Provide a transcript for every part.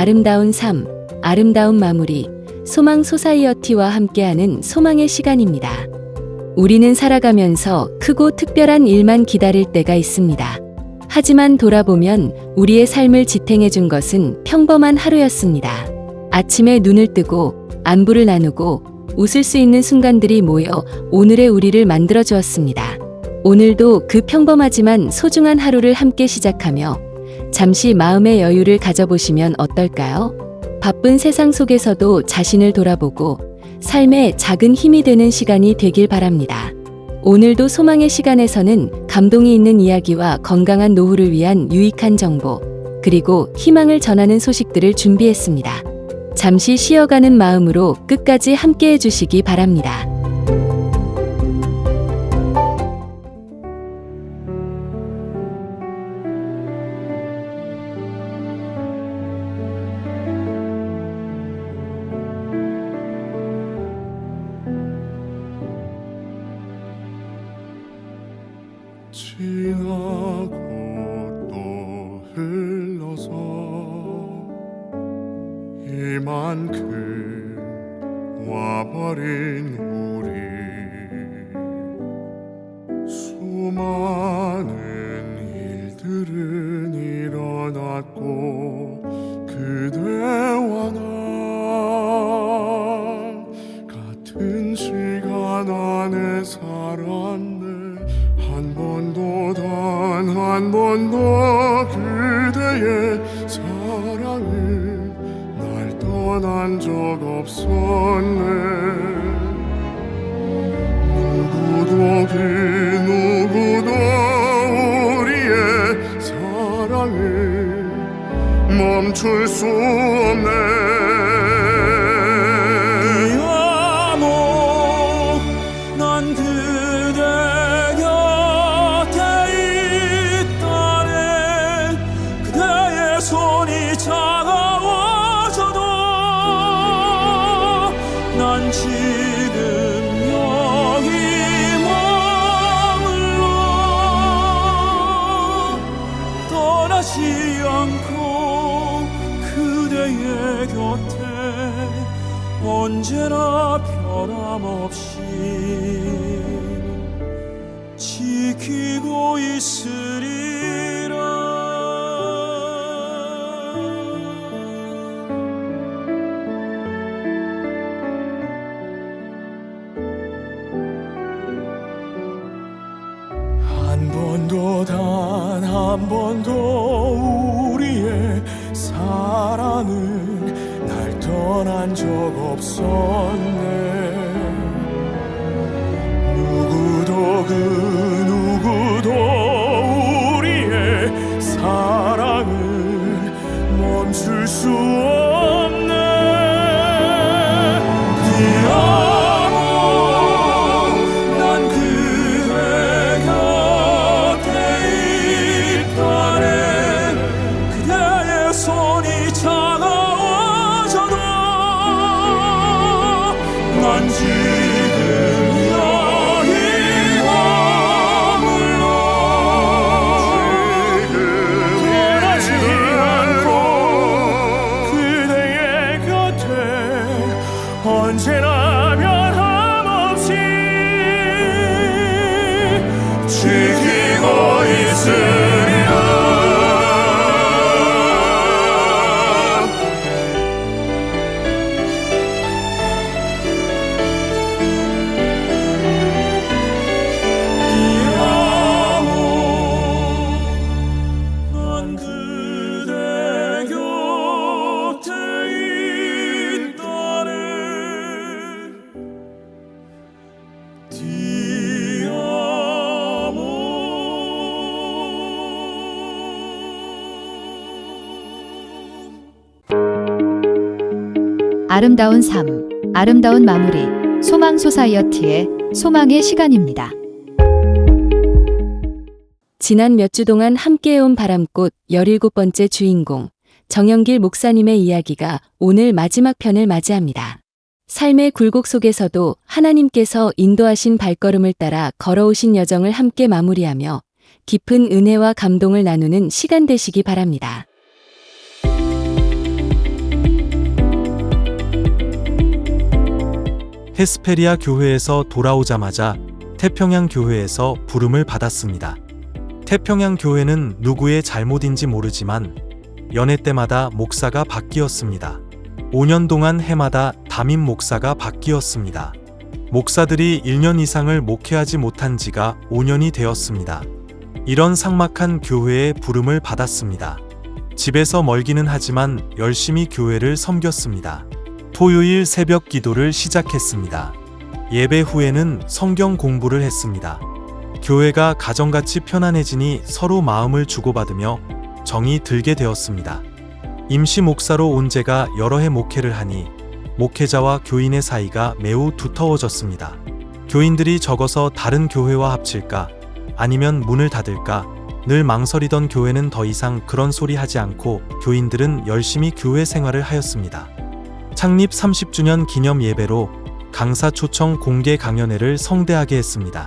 아름다운 삶, 아름다운 마무리, 소망 소사이어티와 함께하는 소망의 시간입니다. 우리는 살아가면서 크고 특별한 일만 기다릴 때가 있습니다. 하지만 돌아보면 우리의 삶을 지탱해준 것은 평범한 하루였습니다. 아침에 눈을 뜨고 안부를 나누고 웃을 수 있는 순간들이 모여 오늘의 우리를 만들어 주었습니다. 오늘도 그 평범하지만 소중한 하루를 함께 시작하며 잠시 마음의 여유를 가져보시면 어떨까요? 바쁜 세상 속에서도 자신을 돌아보고 삶에 작은 힘이 되는 시간이 되길 바랍니다. 오늘도 소망의 시간에서는 감동이 있는 이야기와 건강한 노후를 위한 유익한 정보, 그리고 희망을 전하는 소식들을 준비했습니다. 잠시 쉬어가는 마음으로 끝까지 함께 해주시기 바랍니다. 지나고 또 흘러서 이만큼 와버린 우리, 수많은 일들은 일어났고 그대와 나 같은 시간 안에 살았네. 단 한 번도 그대의 사랑은 날 떠난 적 없었네. 누구도 우리의 사랑을 멈출 수 없네. 난 지금 여기 머물러 떠나지 않고 그대의 곁에 언제나 변함없이 지키고 있으리라. 단 한 번도 우리의 사랑은 날 떠난 적 없었네. 누구도 우리의 사랑을 멈출 수 없네. 난 지금 여기 머물러 떠나지 않고 그대의 곁에 언제나 변함없이 지키고 있으리라. 아름다운 삶, 아름다운 마무리, 소망 소사이어티의 소망의 시간입니다. 지난 몇 주 동안 함께해온 바람꽃 17번째 주인공 정영길 목사님의 이야기가 오늘 마지막 편을 맞이합니다. 삶의 굴곡 속에서도 하나님께서 인도하신 발걸음을 따라 걸어오신 여정을 함께 마무리하며 깊은 은혜와 감동을 나누는 시간 되시기 바랍니다. 헤스페리아 교회에서 돌아오자마자 태평양 교회에서 부름을 받았습니다. 태평양 교회는 누구의 잘못인지 모르지만 연회 때마다 목사가 바뀌었습니다. 5년 동안 해마다 담임 목사가 바뀌었습니다. 목사들이 1년 이상을 목회하지 못한 지가 5년이 되었습니다. 이런 삭막한 교회에 부름을 받았습니다. 집에서 멀기는 하지만 열심히 교회를 섬겼습니다. 토요일 새벽 기도를 시작했습니다. 예배 후에는 성경 공부를 했습니다. 교회가 가정같이 편안해지니 서로 마음을 주고받으며 정이 들게 되었습니다. 임시 목사로 온 제가 여러 해 목회를 하니 목회자와 교인의 사이가 매우 두터워졌습니다. 교인들이 적어서 다른 교회와 합칠까 아니면 문을 닫을까 늘 망설이던 교회는 더 이상 그런 소리 하지 않고 교인들은 열심히 교회 생활을 하였습니다. 창립 30주년 기념 예배로 강사 초청 공개 강연회를 성대하게 했습니다.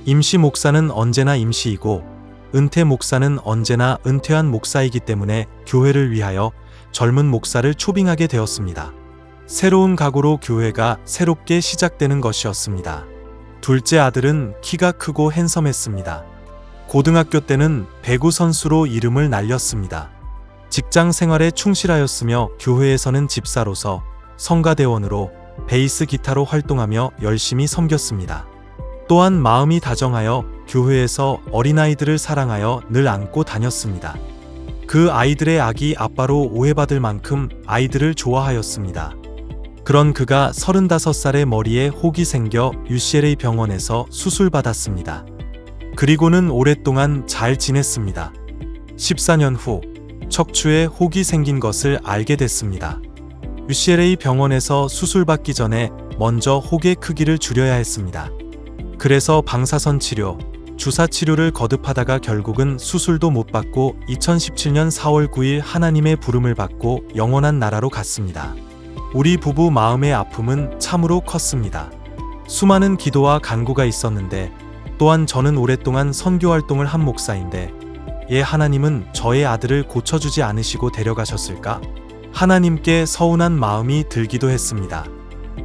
임시 목사는 언제나 임시이고 은퇴 목사는 언제나 은퇴한 목사이기 때문에 교회를 위하여 젊은 목사를 초빙하게 되었습니다. 새로운 각오로 교회가 새롭게 시작되는 것이었습니다. 둘째 아들은 키가 크고 핸섬했습니다. 고등학교 때는 배구 선수로 이름을 날렸습니다. 직장 생활에 충실하였으며 교회에서는 집사로서 성가대원으로 베이스 기타로 활동하며 열심히 섬겼습니다. 또한 마음이 다정하여 교회에서 어린아이들을 사랑하여 늘 안고 다녔습니다. 그 아이들의 아기 아빠로 오해받을 만큼 아이들을 좋아하였습니다. 그런 그가 35살의 머리에 혹이 생겨 UCLA 병원에서 수술받았습니다. 그리고는 오랫동안 잘 지냈습니다. 14년 후 척추에 혹이 생긴 것을 알게 됐습니다. UCLA 병원에서 수술받기 전에 먼저 혹의 크기를 줄여야 했습니다. 그래서 방사선 치료, 주사 치료를 거듭하다가 결국은 수술도 못 받고 2017년 4월 9일 하나님의 부름을 받고 영원한 나라로 갔습니다. 우리 부부 마음의 아픔은 참으로 컸습니다. 수많은 기도와 간구가 있었는데 또한 저는 오랫동안 선교 활동을 한 목사인데 하나님은 저의 아들을 고쳐주지 않으시고 데려가셨을까? 하나님께 서운한 마음이 들기도 했습니다.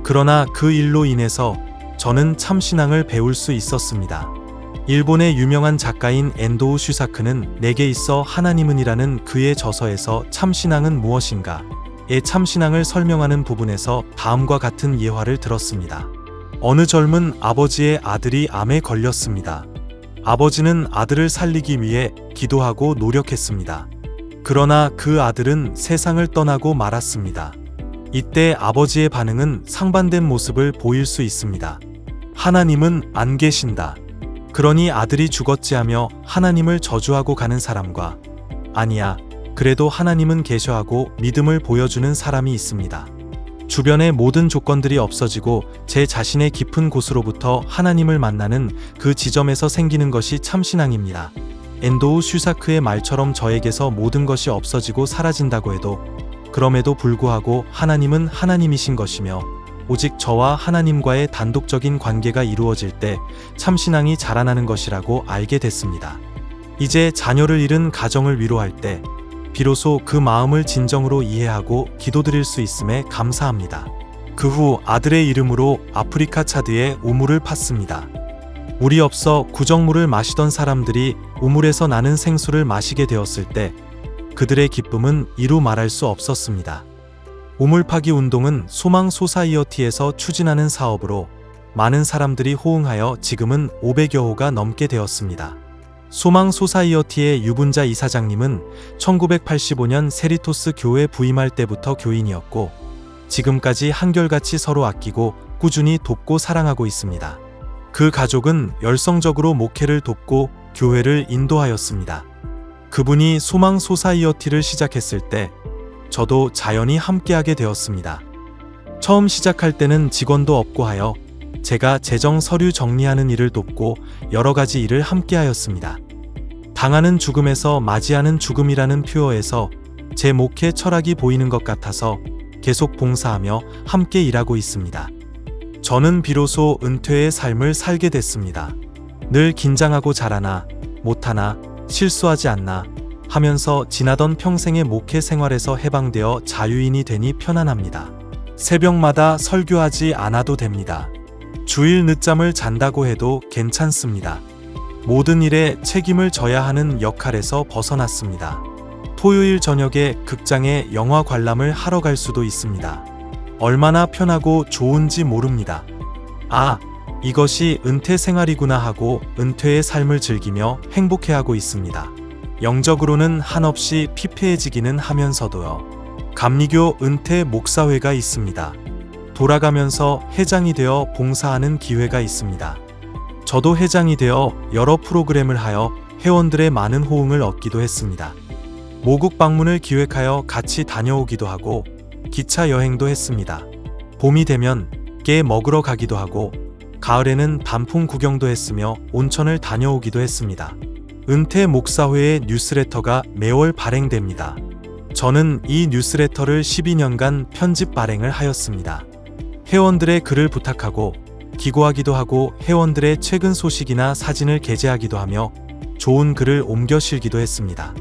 그러나 그 일로 인해서 저는 참신앙을 배울 수 있었습니다. 일본의 유명한 작가인 엔도우 슈사크는 내게 있어 하나님은이라는 그의 저서에서 참신앙은 무엇인가? 의 참신앙을 설명하는 부분에서 다음과 같은 예화를 들었습니다. 어느 젊은 아버지의 아들이 암에 걸렸습니다. 아버지는 아들을 살리기 위해 기도하고 노력했습니다. 그러나 그 아들은 세상을 떠나고 말았습니다. 이때 아버지의 반응은 상반된 모습을 보일 수 있습니다. 하나님은 안 계신다. 그러니 아들이 죽었지 하며 하나님을 저주하고 가는 사람과 아니야, 그래도 하나님은 계셔 하고 믿음을 보여주는 사람이 있습니다. 주변의 모든 조건들이 없어지고 제 자신의 깊은 곳으로부터 하나님을 만나는 그 지점에서 생기는 것이 참신앙입니다. 엔도우 슈사크의 말처럼 저에게서 모든 것이 없어지고 사라진다고 해도 그럼에도 불구하고 하나님은 하나님이신 것이며 오직 저와 하나님과의 단독적인 관계가 이루어질 때 참신앙이 자라나는 것이라고 알게 됐습니다. 이제 자녀를 잃은 가정을 위로할 때 비로소 그 마음을 진정으로 이해하고 기도드릴 수 있음에 감사합니다. 그 후 아들의 이름으로 아프리카 차드에 우물을 팠습니다. 물이 없어 구정물을 마시던 사람들이 우물에서 나는 생수를 마시게 되었을 때 그들의 기쁨은 이루 말할 수 없었습니다. 우물 파기 운동은 소망 소사이어티에서 추진하는 사업으로 많은 사람들이 호응하여 지금은 500여 호가 넘게 되었습니다. 소망 소사이어티의 유분자 이사장님은 1985년 세리토스 교회 부임할 때부터 교인이었고 지금까지 한결같이 서로 아끼고 꾸준히 돕고 사랑하고 있습니다. 그 가족은 열성적으로 목회를 돕고 교회를 인도하였습니다. 그분이 소망 소사이어티를 시작했을 때 저도 자연히 함께하게 되었습니다. 처음 시작할 때는 직원도 없고 하여 제가 재정 서류 정리하는 일을 돕고 여러 가지 일을 함께하였습니다. 당하는 죽음에서 맞이하는 죽음이라는 표어에서 제 목회 철학이 보이는 것 같아서 계속 봉사하며 함께 일하고 있습니다. 저는 비로소 은퇴의 삶을 살게 됐습니다. 늘 긴장하고 잘하나, 못하나, 실수하지 않나 하면서 지나던 평생의 목회 생활에서 해방되어 자유인이 되니 편안합니다. 새벽마다 설교하지 않아도 됩니다. 주일 늦잠을 잔다고 해도 괜찮습니다. 모든 일에 책임을 져야 하는 역할에서 벗어났습니다. 토요일 저녁에 극장에 영화 관람을 하러 갈 수도 있습니다. 얼마나 편하고 좋은지 모릅니다. 아, 이것이 은퇴 생활이구나 하고 은퇴의 삶을 즐기며 행복해하고 있습니다. 영적으로는 한없이 피폐해지기는 하면서도요. 감리교 은퇴 목사회가 있습니다. 돌아가면서 회장이 되어 봉사하는 기회가 있습니다. 저도 회장이 되어 여러 프로그램을 하여 회원들의 많은 호응을 얻기도 했습니다. 모국 방문을 기획하여 같이 다녀오기도 하고 기차 여행도 했습니다. 봄이 되면 게 먹으러 가기도 하고 가을에는 단풍 구경도 했으며 온천을 다녀오기도 했습니다. 은퇴 목사회의 뉴스레터가 매월 발행됩니다. 저는 이 뉴스레터를 12년간 편집 발행을 하였습니다. 회원들의 글을 부탁하고 기고하기도 하고 회원들의 최근 소식이나 사진을 게재하기도 하며 좋은 글을 옮겨 실기도 했습니다.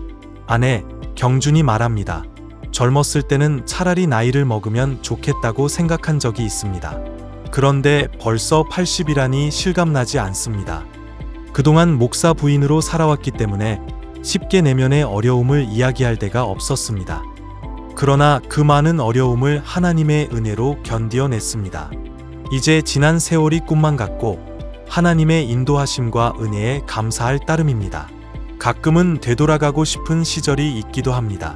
아내 경준이 말합니다. 젊었을 때는 차라리 나이를 먹으면 좋겠다고 생각한 적이 있습니다. 그런데 벌써 80이라니 실감나지 않습니다. 그동안 목사 부인으로 살아왔기 때문에 쉽게 내면의 어려움을 이야기할 데가 없었습니다. 그러나 그 많은 어려움을 하나님의 은혜로 견디어냈습니다. 이제 지난 세월이 꿈만 같고 하나님의 인도하심과 은혜에 감사할 따름입니다. 가끔은 되돌아가고 싶은 시절이 있기도 합니다.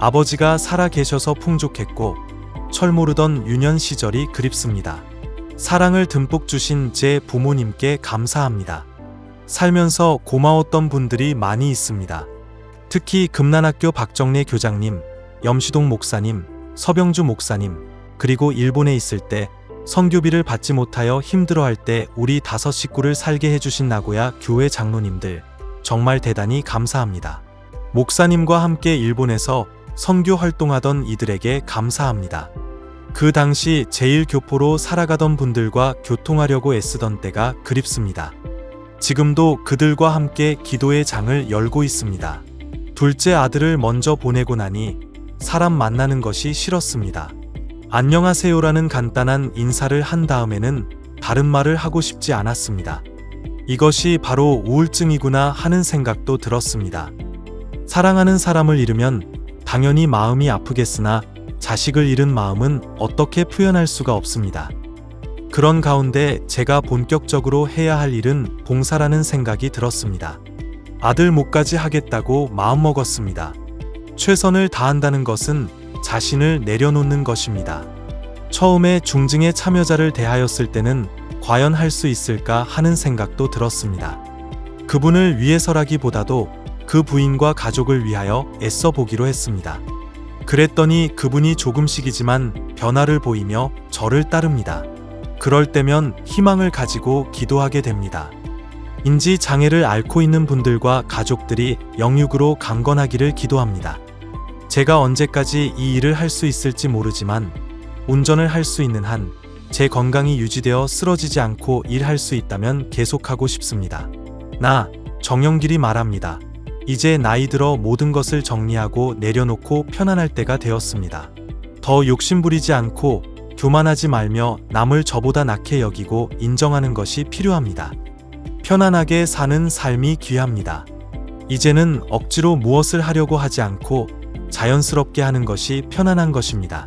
아버지가 살아 계셔서 풍족했고 철모르던 유년 시절이 그립습니다. 사랑을 듬뿍 주신 제 부모님께 감사합니다. 살면서 고마웠던 분들이 많이 있습니다. 특히 금난학교 박정래 교장님, 염시동 목사님, 서병주 목사님, 그리고 일본에 있을 때 선교비를 받지 못하여 힘들어할 때 우리 5 식구를 살게 해주신 나고야 교회 장로님들 정말 대단히 감사합니다. 목사님과 함께 일본에서 선교 활동하던 이들에게 감사합니다. 그 당시 제1교포로 살아가던 분들과 교통하려고 애쓰던 때가 그립습니다. 지금도 그들과 함께 기도의 장을 열고 있습니다. 둘째 아들을 먼저 보내고 나니 사람 만나는 것이 싫었습니다. 안녕하세요라는 간단한 인사를 한 다음에는 다른 말을 하고 싶지 않았습니다. 이것이 바로 우울증이구나 하는 생각도 들었습니다. 사랑하는 사람을 잃으면 당연히 마음이 아프겠으나 자식을 잃은 마음은 어떻게 표현할 수가 없습니다. 그런 가운데 제가 본격적으로 해야 할 일은 봉사라는 생각이 들었습니다. 아들 목까지 하겠다고 마음먹었습니다. 최선을 다한다는 것은 자신을 내려놓는 것입니다. 처음에 중증의 참여자를 대하였을 때는 과연 할 수 있을까 하는 생각도 들었습니다. 그분을 위해서라기보다도 그 부인과 가족을 위하여 애써 보기로 했습니다. 그랬더니 그분이 조금씩이지만 변화를 보이며 저를 따릅니다. 그럴 때면 희망을 가지고 기도하게 됩니다. 인지 장애를 앓고 있는 분들과 가족들이 영육으로 강건하기를 기도합니다. 제가 언제까지 이 일을 할 수 있을지 모르지만 운전을 할 수 있는 한 제 건강이 유지되어 쓰러지지 않고 일할 수 있다면 계속하고 싶습니다. 나 정영길이 말합니다. 이제 나이 들어 모든 것을 정리하고 내려놓고 편안할 때가 되었습니다. 더 욕심부리지 않고 교만하지 말며 남을 저보다 낙해 여기고 인정하는 것이 필요합니다. 편안하게 사는 삶이 귀합니다. 이제는 억지로 무엇을 하려고 하지 않고 자연스럽게 하는 것이 편안한 것입니다.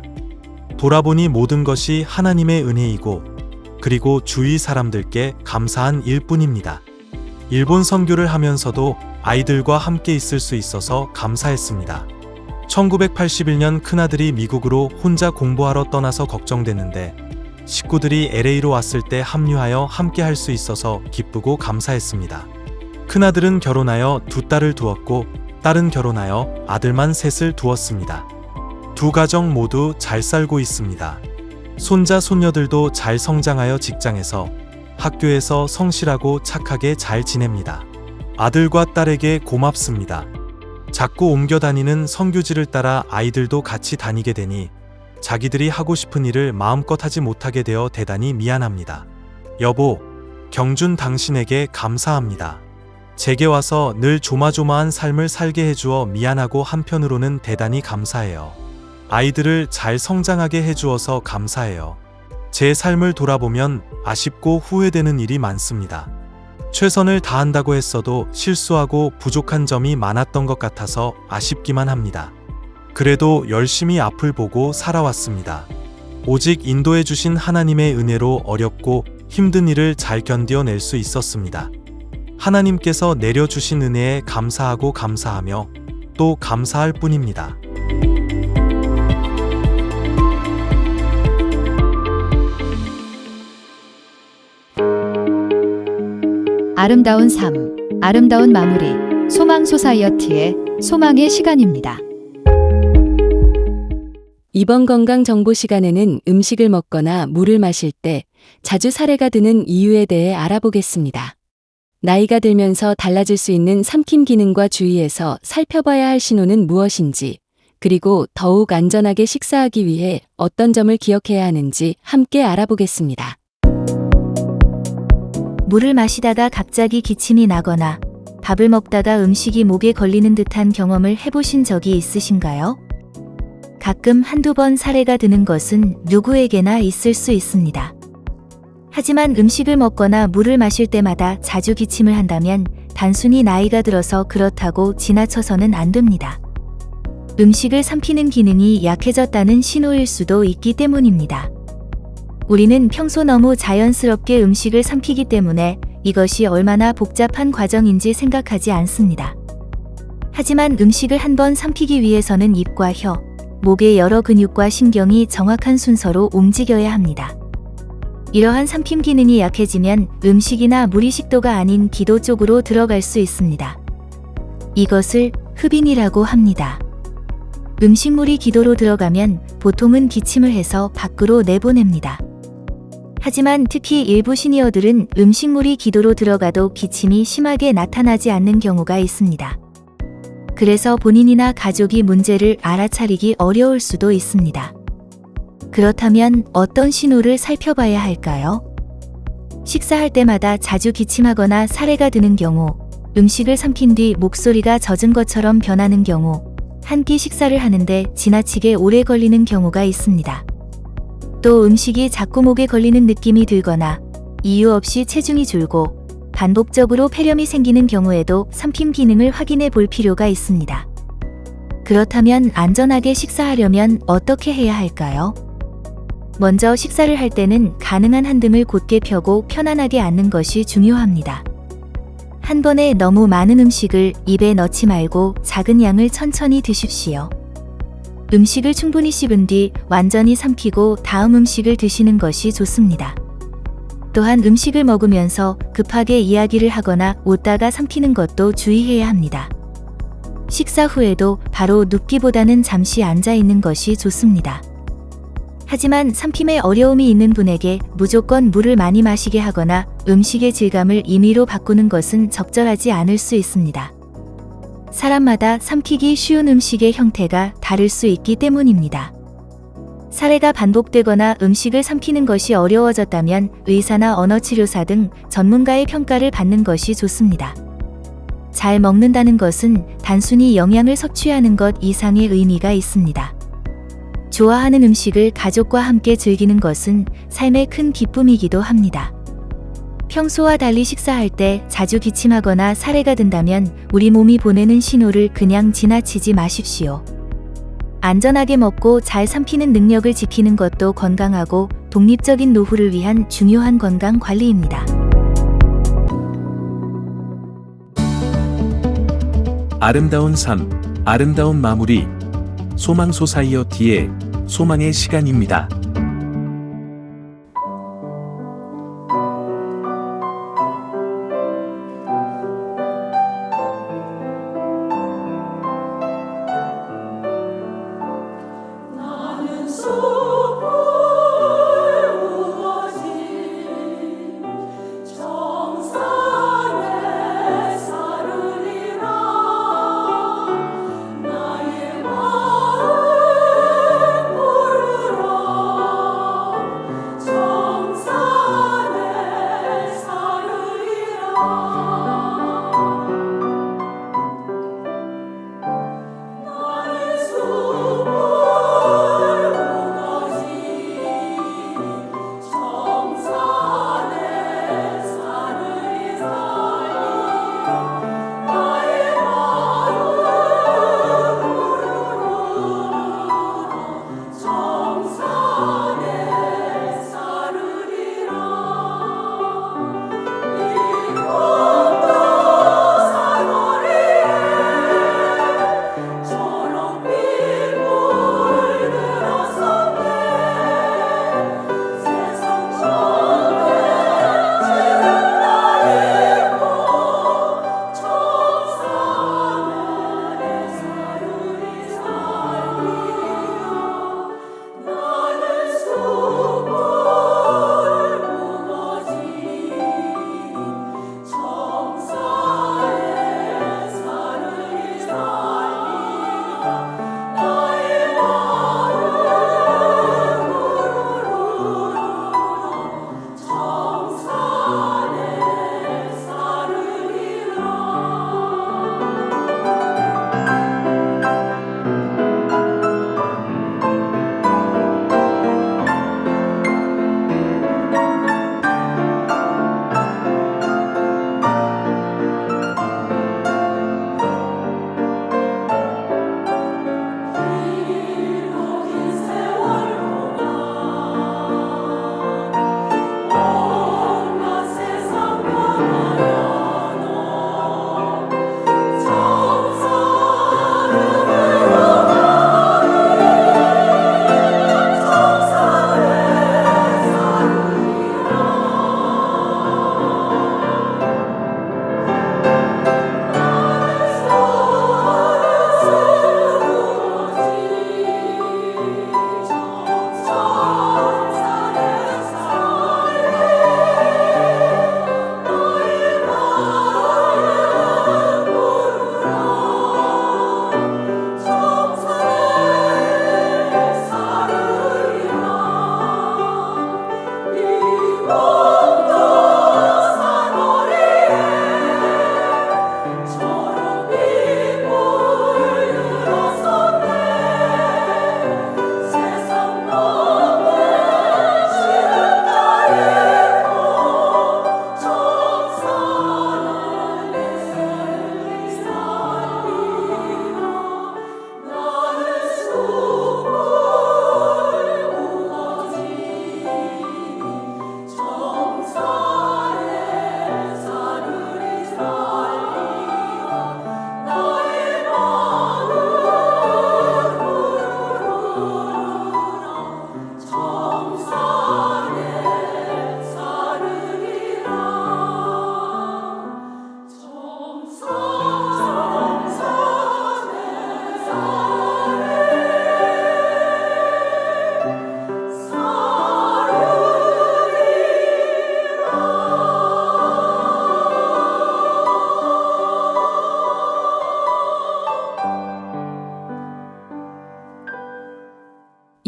돌아보니 모든 것이 하나님의 은혜이고 그리고 주위 사람들께 감사한 일뿐입니다. 일본 선교를 하면서도 아이들과 함께 있을 수 있어서 감사했습니다. 1981년 큰아들이 미국으로 혼자 공부하러 떠나서 걱정됐는데 식구들이 LA로 왔을 때 합류하여 함께 할 수 있어서 기쁘고 감사했습니다. 큰아들은 결혼하여 2딸을 두었고 딸은 결혼하여 아들만 셋을 두었습니다. 두 가정 모두 잘 살고 있습니다. 손자 손녀들도 잘 성장하여 직장에서 학교에서 성실하고 착하게 잘 지냅니다. 아들과 딸에게 고맙습니다. 자꾸 옮겨 다니는 선교지를 따라 아이들도 같이 다니게 되니 자기들이 하고 싶은 일을 마음껏 하지 못하게 되어 대단히 미안합니다. 여보, 경준 당신에게 감사합니다. 제게 와서 늘 조마조마한 삶을 살게 해주어 미안하고 한편으로는 대단히 감사해요. 아이들을 잘 성장하게 해주어서 감사해요. 제 삶을 돌아보면 아쉽고 후회되는 일이 많습니다. 최선을 다한다고 했어도 실수하고 부족한 점이 많았던 것 같아서 아쉽기만 합니다. 그래도 열심히 앞을 보고 살아왔습니다. 오직 인도해 주신 하나님의 은혜로 어렵고 힘든 일을 잘 견뎌낼 수 있었습니다. 하나님께서 내려주신 은혜에 감사하고 감사하며 또 감사할 뿐입니다. 아름다운 삶, 아름다운 마무리, 소망 소사이어티의 소망의 시간입니다. 이번 건강 정보 시간에는 음식을 먹거나 물을 마실 때 자주 사례가 드는 이유에 대해 알아보겠습니다. 나이가 들면서 달라질 수 있는 삼킴 기능과 주의해서 살펴봐야 할 신호는 무엇인지, 그리고 더욱 안전하게 식사하기 위해 어떤 점을 기억해야 하는지 함께 알아보겠습니다. 물을 마시다가 갑자기 기침이 나거나 밥을 먹다가 음식이 목에 걸리는 듯한 경험을 해보신 적이 있으신가요? 가끔 한두 번 사례가 드는 것은 누구에게나 있을 수 있습니다. 하지만 음식을 먹거나 물을 마실 때마다 자주 기침을 한다면 단순히 나이가 들어서 그렇다고 지나쳐서는 안 됩니다. 음식을 삼키는 기능이 약해졌다는 신호일 수도 있기 때문입니다. 우리는 평소 너무 자연스럽게 음식을 삼키기 때문에 이것이 얼마나 복잡한 과정인지 생각하지 않습니다. 하지만 음식을 한번 삼키기 위해서는 입과 혀, 목의 여러 근육과 신경이 정확한 순서로 움직여야 합니다. 이러한 삼킴 기능이 약해지면 음식이나 물이 식도가 아닌 기도 쪽으로 들어갈 수 있습니다. 이것을 흡인이라고 합니다. 음식물이 기도로 들어가면 보통은 기침을 해서 밖으로 내보냅니다. 하지만 특히 일부 시니어들은 음식물이 기도로 들어가도 기침이 심하게 나타나지 않는 경우가 있습니다. 그래서 본인이나 가족이 문제를 알아차리기 어려울 수도 있습니다. 그렇다면 어떤 신호를 살펴봐야 할까요? 식사할 때마다 자주 기침하거나 사례가 드는 경우, 음식을 삼킨 뒤 목소리가 젖은 것처럼 변하는 경우, 한 끼 식사를 하는데 지나치게 오래 걸리는 경우가 있습니다. 또 음식이 자꾸 목에 걸리는 느낌이 들거나 이유 없이 체중이 줄고 반복적으로 폐렴이 생기는 경우에도 삼킴 기능을 확인해 볼 필요가 있습니다. 그렇다면 안전하게 식사하려면 어떻게 해야 할까요? 먼저 식사를 할 때는 가능한 한 등을 곧게 펴고 편안하게 앉는 것이 중요합니다. 한 번에 너무 많은 음식을 입에 넣지 말고 작은 양을 천천히 드십시오. 음식을 충분히 씹은 뒤 완전히 삼키고 다음 음식을 드시는 것이 좋습니다. 또한 음식을 먹으면서 급하게 이야기를 하거나 웃다가 삼키는 것도 주의해야 합니다. 식사 후에도 바로 눕기보다는 잠시 앉아 있는 것이 좋습니다. 하지만 삼킴에 어려움이 있는 분에게 무조건 물을 많이 마시게 하거나 음식의 질감을 임의로 바꾸는 것은 적절하지 않을 수 있습니다. 사람마다 삼키기 쉬운 음식의 형태가 다를 수 있기 때문입니다. 사례가 반복되거나 음식을 삼키는 것이 어려워졌다면 의사나 언어치료사 등 전문가의 평가를 받는 것이 좋습니다. 잘 먹는다는 것은 단순히 영양을 섭취하는 것 이상의 의미가 있습니다. 좋아하는 음식을 가족과 함께 즐기는 것은 삶의 큰 기쁨이기도 합니다. 평소와 달리 식사할 때 자주 기침하거나 사례가 든다면 우리 몸이 보내는 신호를 그냥 지나치지 마십시오. 안전하게 먹고 잘 삼키는 능력을 지키는 것도 건강하고 독립적인 노후를 위한 중요한 건강 관리입니다. 아름다운 삶, 아름다운 마무리. 소망 소사이어티의 소망의 시간입니다.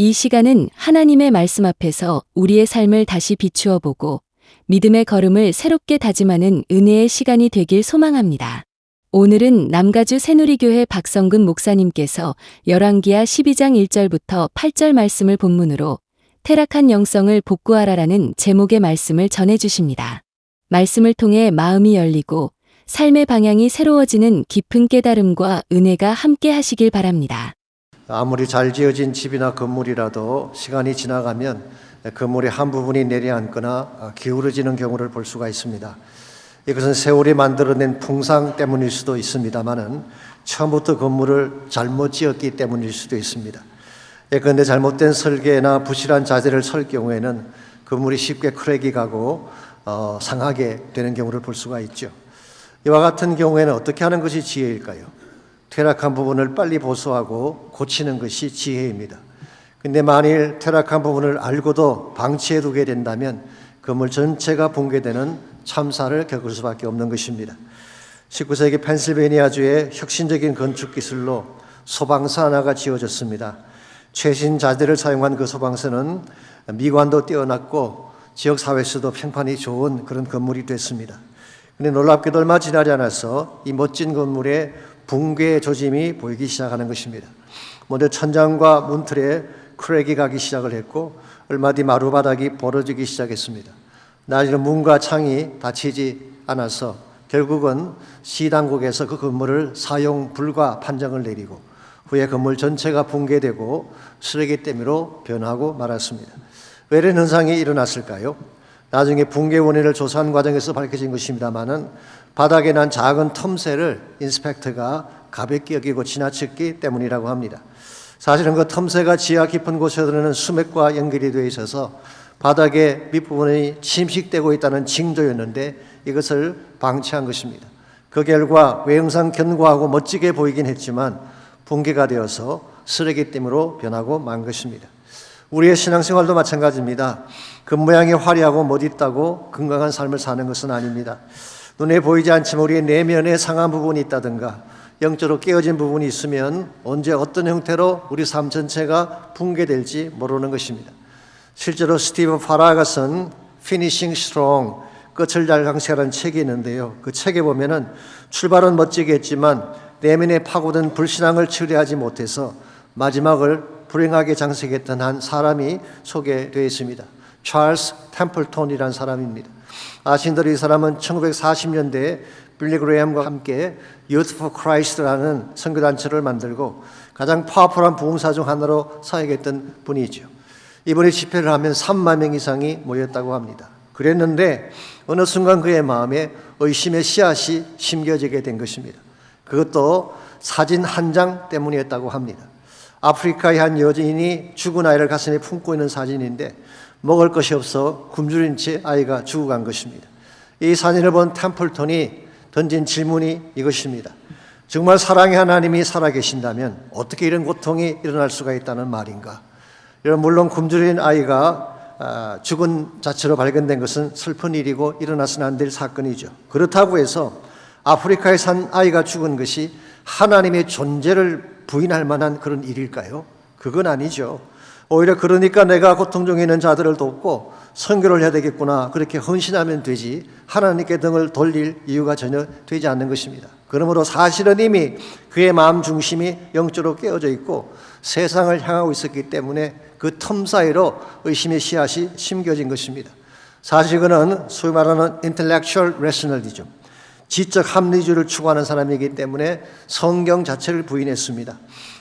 이 시간은 하나님의 말씀 앞에서 우리의 삶을 다시 비추어 보고 믿음의 걸음을 새롭게 다짐하는 은혜의 시간이 되길 소망합니다. 오늘은 남가주 새누리교회 박성근 목사님께서 열왕기하 12장 1절부터 8절 말씀을 본문으로 퇴락한 영성을 복구하라라는 제목의 말씀을 전해주십니다. 말씀을 통해 마음이 열리고 삶의 방향이 새로워지는 깊은 깨달음과 은혜가 함께 하시길 바랍니다. 아무리 잘 지어진 집이나 건물이라도 시간이 지나가면 건물의 한 부분이 내려앉거나 기울어지는 경우를 볼 수가 있습니다. 이것은 세월이 만들어낸 풍상 때문일 수도 있습니다만은 처음부터 건물을 잘못 지었기 때문일 수도 있습니다. 그런데 잘못된 설계나 부실한 자재를 설 경우에는 건물이 쉽게 크랙이 가고 상하게 되는 경우를 볼 수가 있죠. 이와 같은 경우에는 어떻게 하는 것이 지혜일까요? 퇴락한 부분을 빨리 보수하고 고치는 것이 지혜입니다. 근데 만일 퇴락한 부분을 알고도 방치해 두게 된다면 건물 전체가 붕괴되는 참사를 겪을 수밖에 없는 것입니다. 19세기 펜실베니아주의 혁신적인 건축 기술로 소방서 하나가 지어졌습니다. 최신 자재를 사용한 그 소방서는 미관도 뛰어났고 지역사회에서도 평판이 좋은 그런 건물이 됐습니다. 그런데 놀랍게도 얼마 지나지 않아서 이 멋진 건물에 붕괴 조짐이 보이기 시작하는 것입니다. 먼저 천장과 문틀에 크랙이 가기 시작을 했고 얼마 뒤 마루바닥이 벌어지기 시작했습니다. 나중에는 문과 창이 닫히지 않아서 결국은 시당국에서 그 건물을 사용 불가 판정을 내리고 후에 건물 전체가 붕괴되고 쓰레기더미로 변하고 말았습니다. 왜 이런 현상이 일어났을까요? 나중에 붕괴 원인을 조사한 과정에서 밝혀진 것입니다만은 바닥에 난 작은 틈새를 인스펙터가 가볍게 여기고 지나쳤기 때문이라고 합니다. 사실은 그 틈새가 지하 깊은 곳에 흐르는 수맥과 연결이 되어 있어서 바닥의 밑부분이 침식되고 있다는 징조였는데 이것을 방치한 것입니다. 그 결과 외형상 견고하고 멋지게 보이긴 했지만 붕괴가 되어서 쓰레기더미로 변하고 만 것입니다. 우리의 신앙생활도 마찬가지입니다. 겉모양이 화려하고 멋있다고 건강한 삶을 사는 것은 아닙니다. 눈에 보이지 않지만 우리의 내면에 상한 부분이 있다든가 영적으로 깨어진 부분이 있으면 언제 어떤 형태로 우리 삶 전체가 붕괴될지 모르는 것입니다. 실제로 스티븐 파라가 쓴 Finishing Strong, 끝을 잘 강세라는 책이 있는데요. 그 책에 보면은 출발은 멋지게 했지만 내면에 파고든 불신앙을 처리하지 못해서 마지막을 불행하게 장식했던 한 사람이 소개되어 있습니다. 찰스 템플턴이라는 사람입니다. 아신대로 이 사람은 1940년대에 빌리 그레이엄과 함께 Youth for Christ라는 선교단체를 만들고 가장 파워풀한 부흥사 중 하나로 사역했던 분이죠. 이번에 집회를 하면 3만 명 이상이 모였다고 합니다. 그랬는데 어느 순간 그의 마음에 의심의 씨앗이 심겨지게 된 것입니다. 그것도 사진 한 장 때문이었다고 합니다. 아프리카의 한 여인이 죽은 아이를 가슴에 품고 있는 사진인데 먹을 것이 없어 굶주린 채 아이가 죽어간 것입니다. 이 사진을 본 템플턴이 던진 질문이 이것입니다. 정말 사랑의 하나님이 살아계신다면 어떻게 이런 고통이 일어날 수가 있다는 말인가? 물론 굶주린 아이가 죽은 자체로 발견된 것은 슬픈 일이고 일어나서는 안 될 사건이죠. 그렇다고 해서 아프리카에 산 아이가 죽은 것이 하나님의 존재를 부인할 만한 그런 일일까요? 그건 아니죠. 오히려 그러니까 내가 고통 중에 있는 자들을 돕고 선교를 해야 되겠구나 그렇게 헌신하면 되지 하나님께 등을 돌릴 이유가 전혀 되지 않는 것입니다. 그러므로 사실은 이미 그의 마음 중심이 영적으로 깨어져 있고 세상을 향하고 있었기 때문에 그 틈 사이로 의심의 씨앗이 심겨진 것입니다. 사실 그는 소위 말하는 intellectual rationalism, 지적 합리주의를 추구하는 사람이기 때문에 성경 자체를 부인했습니다.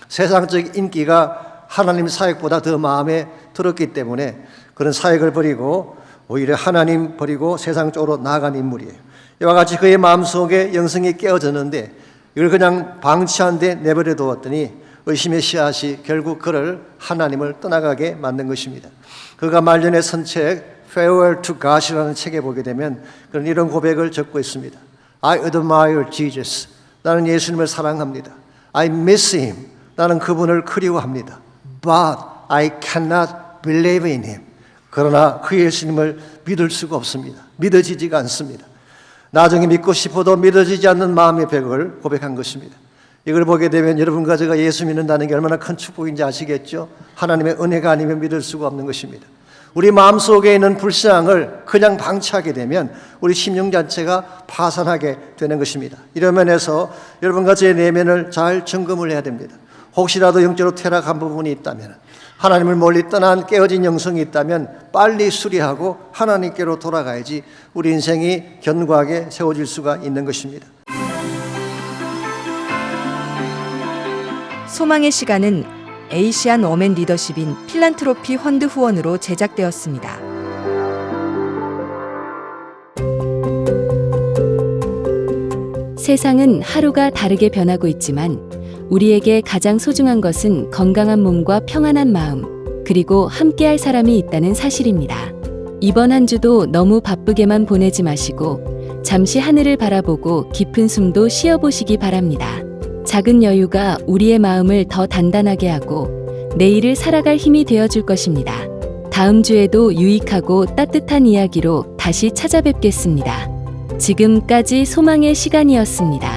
세상적 인기가 하나님 사역보다 더 마음에 들었기 때문에 그런 사역을 버리고 오히려 하나님 버리고 세상 쪽으로 나아간 인물이에요. 이와 같이 그의 마음속에 영성이 깨어졌는데 이걸 그냥 방치한 데 내버려 두었더니 의심의 씨앗이 결국 그를 하나님을 떠나가게 만든 것입니다. 그가 말년에 쓴 책 Farewell to God이라는 책에 보게 되면 그런 이런 고백을 적고 있습니다. I admire Jesus. 나는 예수님을 사랑합니다. I miss him. 나는 그분을 그리워합니다. But I cannot believe in him. 그러나 그 예수님을 믿을 수가 없습니다. 믿어지지가 않습니다. 나중에 믿고 싶어도 믿어지지 않는 마음의 벽을 고백한 것입니다. 이걸 보게 되면 여러분과 제가 예수 믿는다는 게 얼마나 큰 축복인지 아시겠죠? 하나님의 은혜가 아니면 믿을 수가 없는 것입니다. 우리 마음속에 있는 불신앙을 그냥 방치하게 되면 우리 심령 자체가 파산하게 되는 것입니다. 이런 면에서 여러분과 제 내면을 잘 점검을 해야 됩니다. 혹시라도 영적으로 퇴락한 부분이 있다면, 하나님을 멀리 떠난 깨어진 영성이 있다면 빨리 수리하고 하나님께로 돌아가야지 우리 인생이 견고하게 세워질 수가 있는 것입니다. 소망의 시간은 에이시안 워맨 리더십인 필란트로피 펀드 후원으로 제작되었습니다. 세상은 하루가 다르게 변하고 있지만 우리에게 가장 소중한 것은 건강한 몸과 평안한 마음, 그리고 함께할 사람이 있다는 사실입니다. 이번 한 주도 너무 바쁘게만 보내지 마시고 잠시 하늘을 바라보고 깊은 숨도 쉬어보시기 바랍니다. 작은 여유가 우리의 마음을 더 단단하게 하고 내일을 살아갈 힘이 되어줄 것입니다. 다음 주에도 유익하고 따뜻한 이야기로 다시 찾아뵙겠습니다. 지금까지 소망의 시간이었습니다.